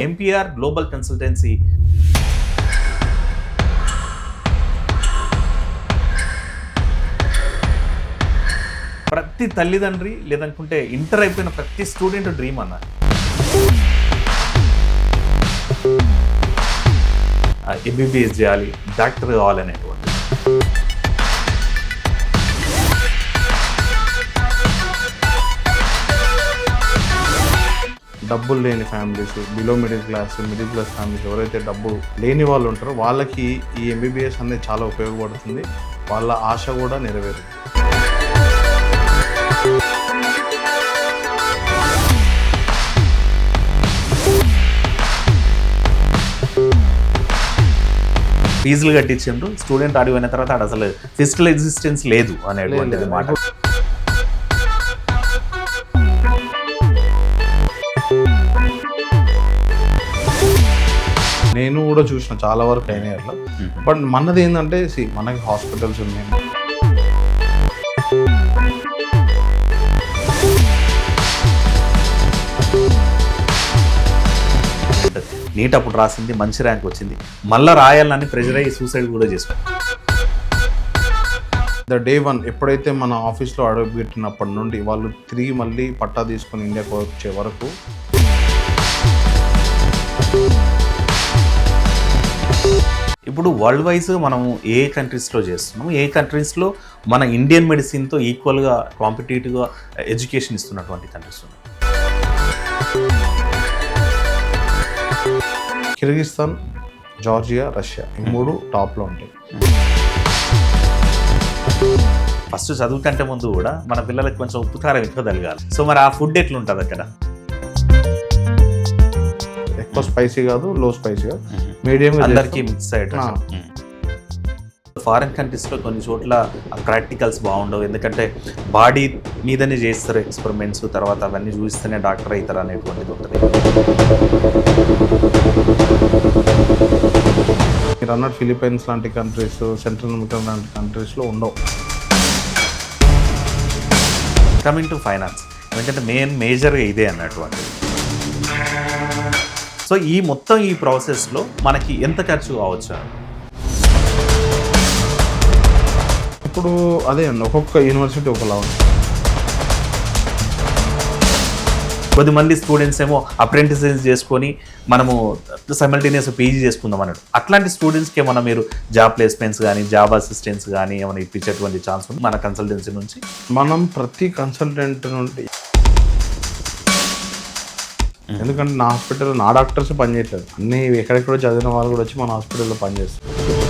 MPR global consultancy ప్రతి తల్లిదండ్రి లేదనుకుంటే ఇంటర్ అయిపోయిన ప్రతి స్టూడెంట్ డ్రీమ్ అన్న ఎంబీబీఎస్ చేయాలి, డాక్టర్ కావాలనేటువంటి. డబ్బులు లేని families, below middle class families ఎవరైతే డబ్బు లేని వాళ్ళు ఉంటారో వాళ్ళకి ఈ ఎంబీబీఎస్ అనేది చాలా ఉపయోగపడుతుంది. వాళ్ళ ఆశ కూడా నెరవేరుతుంది. ఫీజులు కట్టించిండ్రు, స్టూడెంట్ ఆడిపోయిన తర్వాత ఆడ అసలు ఫిజికల్ ఎగ్జిస్టెన్స్ లేదు అనేటువంటిది మాట. నేను కూడా చూసిన చాలా వరకు అయిన ఇయర్లో. బట్ మనది ఏంటంటే మనకి హాస్పిటల్స్ ఉన్నాయి. నీట్ అప్పుడు రాసింది, మంచి ర్యాంక్ వచ్చింది, మళ్ళీ రాయాలని ప్రెజర్ అయ్యి సూసైడ్ కూడా చేసుకున్నాం. డే 1 ఎప్పుడైతే మన ఆఫీస్లో అడుగుపెట్టినప్పటి నుండి వాళ్ళు తిరిగి మళ్ళీ పట్టా తీసుకొని ఇండియాకి వచ్చే వరకు ఇప్పుడు వరల్డ్ వైజ్ మనం ఏ కంట్రీస్లో చేస్తున్నాం, ఏ కంట్రీస్లో మన ఇండియన్ మెడిసిన్తో ఈక్వల్గా కాంపిటేటివ్గా ఎడ్యుకేషన్ ఇస్తున్నటువంటి కంట్రీస్ ఉన్నాయి. కిర్గిస్తాన్, జార్జియా, రష్యా ఈ 3 టాప్లో ఉంటాయి. ఫస్ట్ చదువు కంటే ముందు కూడా మన పిల్లలకి కొంచెం ఉప్పు కారం ఎక్కువ తలగాలి. సో మరి ఆ ఫుడ్ ఎట్లుంటుంది అక్కడ? ఎక్కువ స్పైసీ కాదు, లో స్పైసీ కాదు, మీడియం, అందరికీ మిక్స్ అయ్యేటట్టు. ఫారిన్ కంట్రీస్లో కొన్ని చోట్ల ప్రాక్టికల్స్ బాగుండవు, ఎందుకంటే బాడీ మీదనే చేస్తారు ఎక్స్పెరిమెంట్స్, తర్వాత అవన్నీ చూపిస్తేనే డాక్టర్ అవుతారు అనేటువంటిది ఉంటుంది. మీరు అన్నట్టు ఫిలిప్పైన్స్ లాంటి కంట్రీస్, సెంట్రల్ అమెరికా లాంటి కంట్రీస్లో ఉండవు. కమింగ్ టు ఫైనాన్స్, ఎందుకంటే మేజర్గా ఇదే అన్నటువంటిది. సో ఈ ప్రాసెస్లో మనకి ఎంత ఖర్చు కావచ్చు? ఇప్పుడు అదే అండి, ఒక్కొక్క యూనివర్సిటీ ఒకలా ఉంది. కొద్దిమంది స్టూడెంట్స్ ఏమో అప్రెంటిసెస్ చేసుకొని మనము సైమల్టేనియస్ పీజీ చేసుకుందాం అన్నాడు. అట్లాంటి స్టూడెంట్స్కి ఏమన్నా మీరు జాబ్ ప్లేస్మెంట్స్ కానీ, జాబ్ అసిస్టెంట్స్ కానీ ఏమైనా ఇప్పించేటువంటి ఛాన్స్ ఉంది మన కన్సల్టెన్సీ నుంచి? మనం ప్రతి కన్సల్టెంట్ నుండి, ఎందుకంటే నా హాస్పిటల్లో నా డాక్టర్స్ పనిచేయట్లేదు, అన్నీ ఎక్కడెక్కడో చదివిన వాళ్ళు కూడా వచ్చి మన హాస్పిటల్లో పనిచేస్తారు.